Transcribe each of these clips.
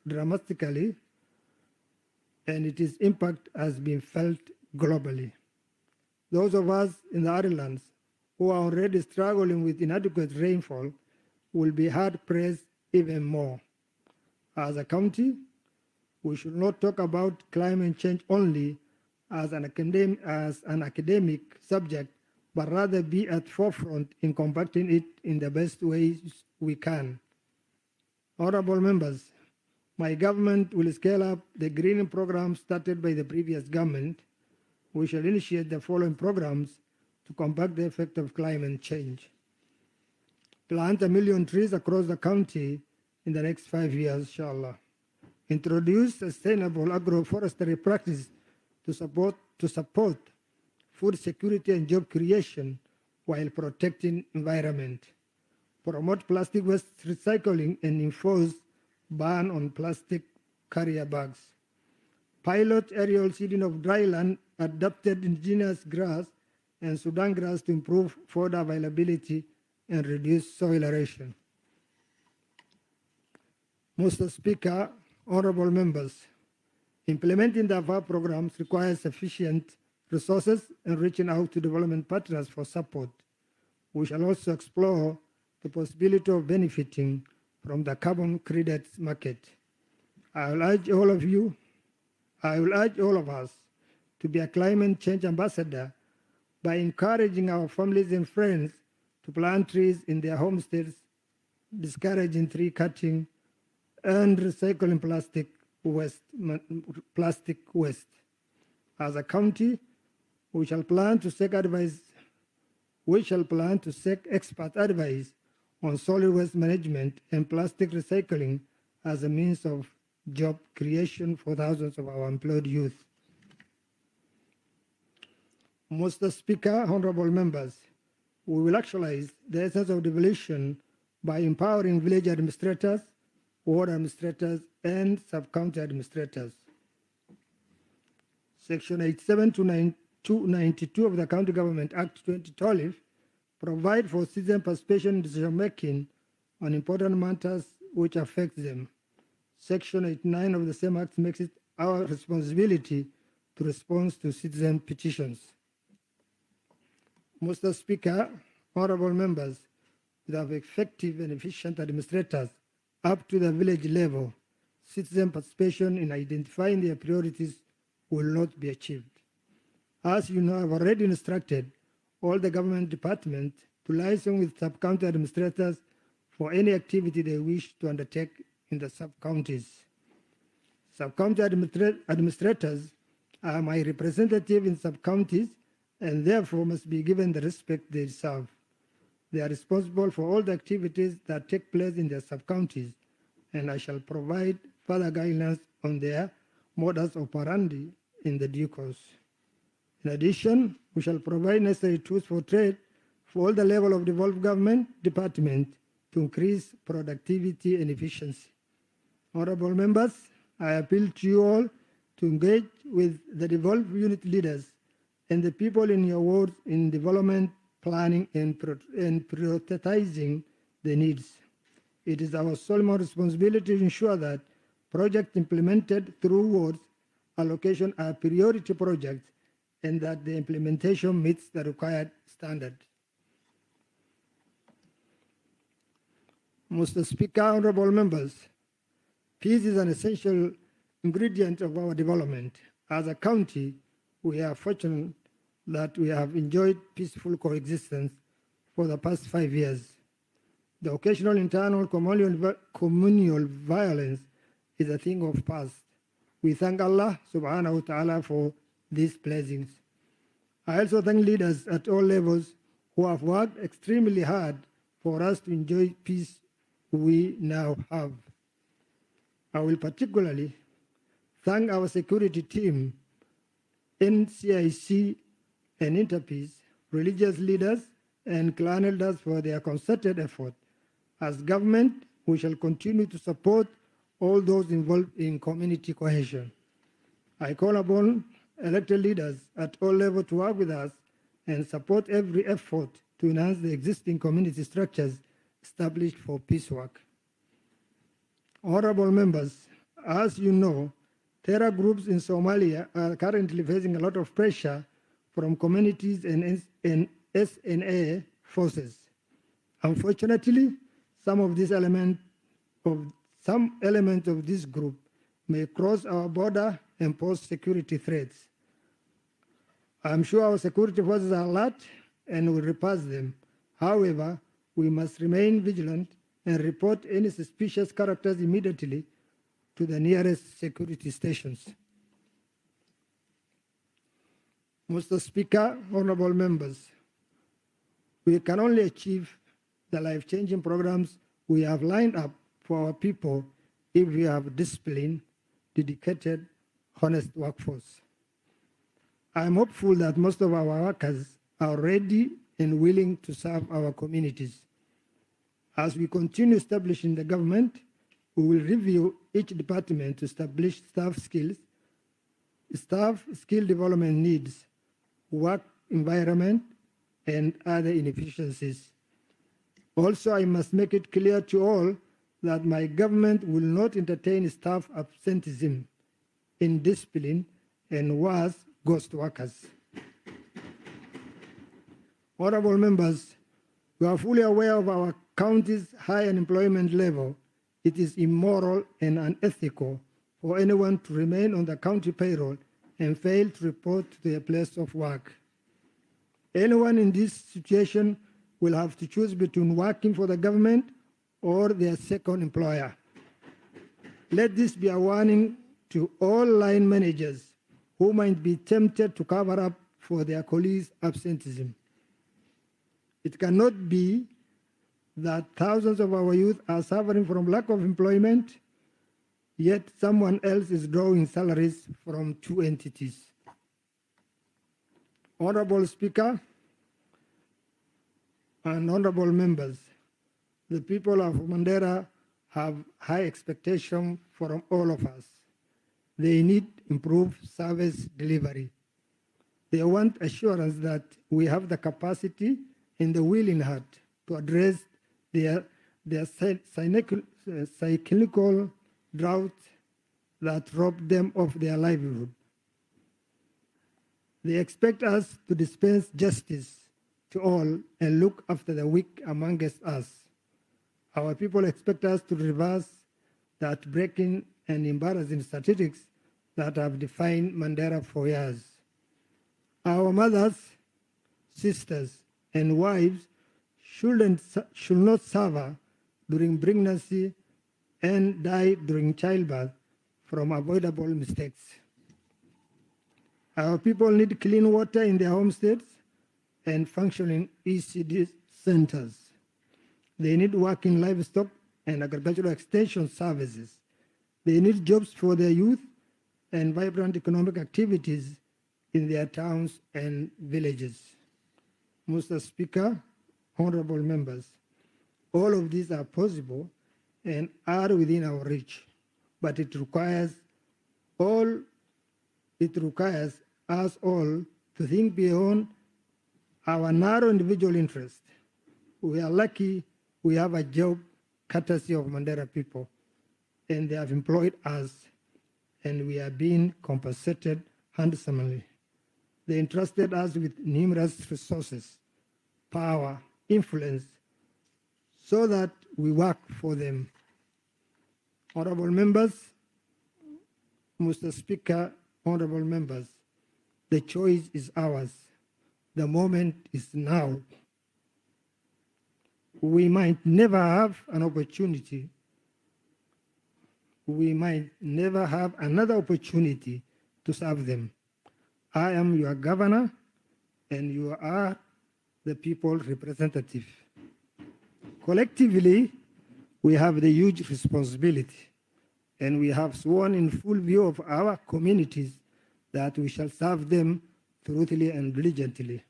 dramatically, and its impact has been felt globally. Those of us in the islands who are already struggling with inadequate rainfall will be hard-pressed even more. As a county, we should not talk about climate change only as an academic subject, but rather be at forefront in combating it in the best ways we can. Honorable members, my government will scale up the greening program started by the previous government. We shall initiate the following programs to combat the effect of climate change. Plant 1 million trees across the county in the next 5 years, inshallah. Introduce sustainable agroforestry practice to support food security and job creation while protecting environment. Promote plastic waste recycling and enforce ban on plastic carrier bags. Pilot aerial seeding of dry land, adapted indigenous grass and Sudan grass to improve food availability and reduce soil erosion. Mr. Speaker, honorable members, implementing the above programs requires sufficient resources and reaching out to development partners for support. We shall also explore the possibility of benefiting from the carbon credits market. I will urge all of us to be a climate change ambassador by encouraging our families and friends to plant trees in their homesteads, discouraging tree cutting, and recycling plastic waste. As a county, we shall plan to seek expert advice on solid waste management and plastic recycling as a means of job creation for thousands of our employed youth. Mr. Speaker, honorable members, we will actualize the essence of devolution by empowering village administrators, ward administrators, and sub-county administrators. Section 87 to 92 of the County Government Act 2012 provide for citizen participation in decision-making on important matters which affect them. Section 89 of the same Act makes it our responsibility to respond to citizen petitions. Mr. Speaker, honorable members, without effective and efficient administrators up to the village level, citizen participation in identifying their priorities will not be achieved. As you know, I've already instructed all the government departments to liaison with sub-county administrators for any activity they wish to undertake in the sub-counties. Sub-county administrators are my representative in sub-counties and therefore must be given the respect they deserve. They are responsible for all the activities that take place in their sub-counties, and I shall provide further guidelines on their modus operandi in the due course. In addition, we shall provide necessary tools for trade for all the level of devolved government department to increase productivity and efficiency. Honorable members, I appeal to you all to engage with the devolved unit leaders and the people in your wards in development, planning, and prioritizing the needs. It is our solemn responsibility to ensure that projects implemented through wards allocation are priority projects and that the implementation meets the required standard. Mr. Speaker, honorable members, peace is an essential ingredient of our development. As a county, we are fortunate that we have enjoyed peaceful coexistence for the past 5 years. The occasional internal communal violence is a thing of past. We thank Allah subhanahu wa ta'ala for these blessings. I also thank leaders at all levels who have worked extremely hard for us to enjoy peace we now have. I will particularly thank our security team, NCIC and Interpeace, religious leaders, and clan elders for their concerted effort. As government, we shall continue to support all those involved in community cohesion. I call upon elected leaders at all levels to work with us and support every effort to enhance the existing community structures established for peace work. Honorable members, as you know, terror groups in Somalia are currently facing a lot of pressure from communities and SNA forces. Unfortunately, some elements of this group may cross our border and pose security threats. I'm sure our security forces are alert and will repulse them. However, we must remain vigilant and report any suspicious characters immediately to the nearest security stations. Mr. Speaker, honorable members, we can only achieve the life-changing programs we have lined up for our people if we have disciplined, dedicated, honest workforce. I'm hopeful that most of our workers are ready and willing to serve our communities. As we continue establishing the government, we will review each department to establish staff skill development needs, work environment, and other inefficiencies. Also, I must make it clear to all that my government will not entertain staff absenteeism, indiscipline, and worse, ghost workers. Honorable members, we are fully aware of our county's high unemployment level. It is immoral and unethical for anyone to remain on the county payroll and fail to report to their place of work. Anyone in this situation will have to choose between working for the government or their second employer. Let this be a warning to all line managers who might be tempted to cover up for their colleagues' absenteeism. It cannot be that thousands of our youth are suffering from lack of employment, yet someone else is drawing salaries from two entities. Honorable Speaker and honorable members, the people of Mandera have high expectations from all of us. They need improved service delivery. They want assurance that we have the capacity and the willing heart to address their cyclical drought that robbed them of their livelihood. They expect us to dispense justice to all and look after the weak amongst us. Our people expect us to reverse that breaking and embarrassing statistics that have defined Mandera for years. Our mothers, sisters, and wives should not suffer during pregnancy and die during childbirth from avoidable mistakes. Our people need clean water in their homesteads and functioning ECD centers. They need working livestock and agricultural extension services. They need jobs for their youth and vibrant economic activities in their towns and villages. Mr. Speaker, honorable members, all of these are possible and are within our reach, but it requires us all to think beyond our narrow individual interest. We are lucky we have a job courtesy of Mandera people, and they have employed us, and we are being compensated handsomely. They entrusted us with numerous resources, power, influence, so that we work for them. Honorable members, Mr. Speaker, honorable members, the choice is ours. The moment is now. We might never have an opportunity. We might never have another opportunity to serve them. I am your governor, and you are the people's representative. Collectively, we have the huge responsibility, and we have sworn in full view of our communities that we shall serve them truthfully and diligently.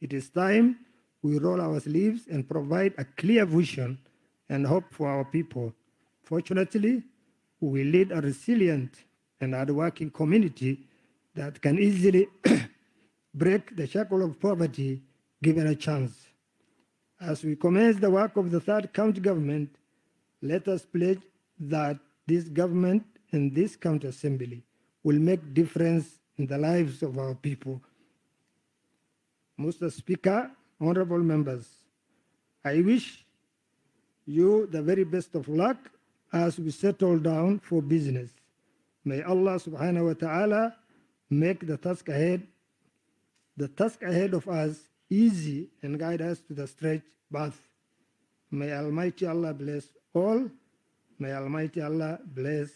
It is time we roll our sleeves and provide a clear vision and hope for our people. Fortunately, we lead a resilient and hardworking community that can easily break the shackle of poverty given a chance. As we commence the work of the third county government, let us pledge that this government and this county assembly will make difference in the lives of our people. Mr. Speaker, honorable members, I wish you the very best of luck as we settle down for business. May Allah subhanahu wa ta'ala make the task ahead of us easy and guide us to the straight path. May Almighty Allah bless all. May Almighty Allah bless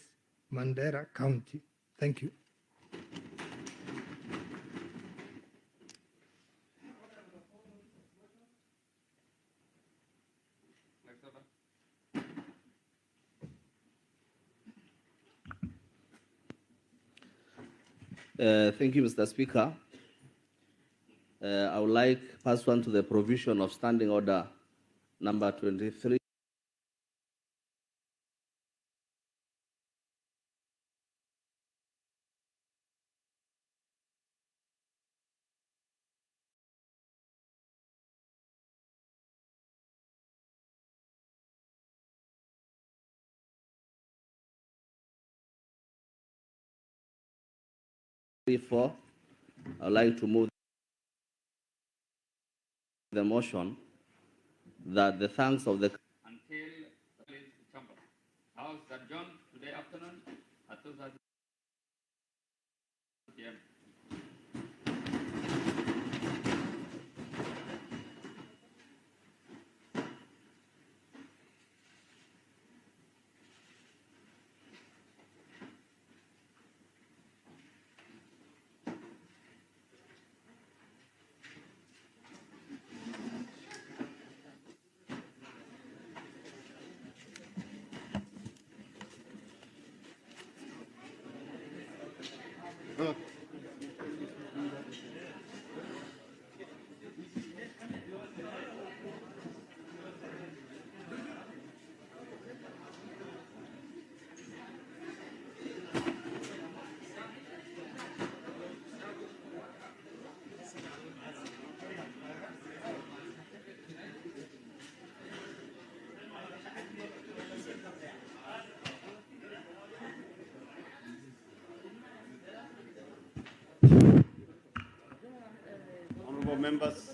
Mandera County. Thank you. Thank you, Mr. Speaker. I would like to pass on to the provision of Standing Order number 23. I would like to move the motion that the thanks of the until the chamber. House adjourned today afternoon at 2:30 p.m. Honorable members,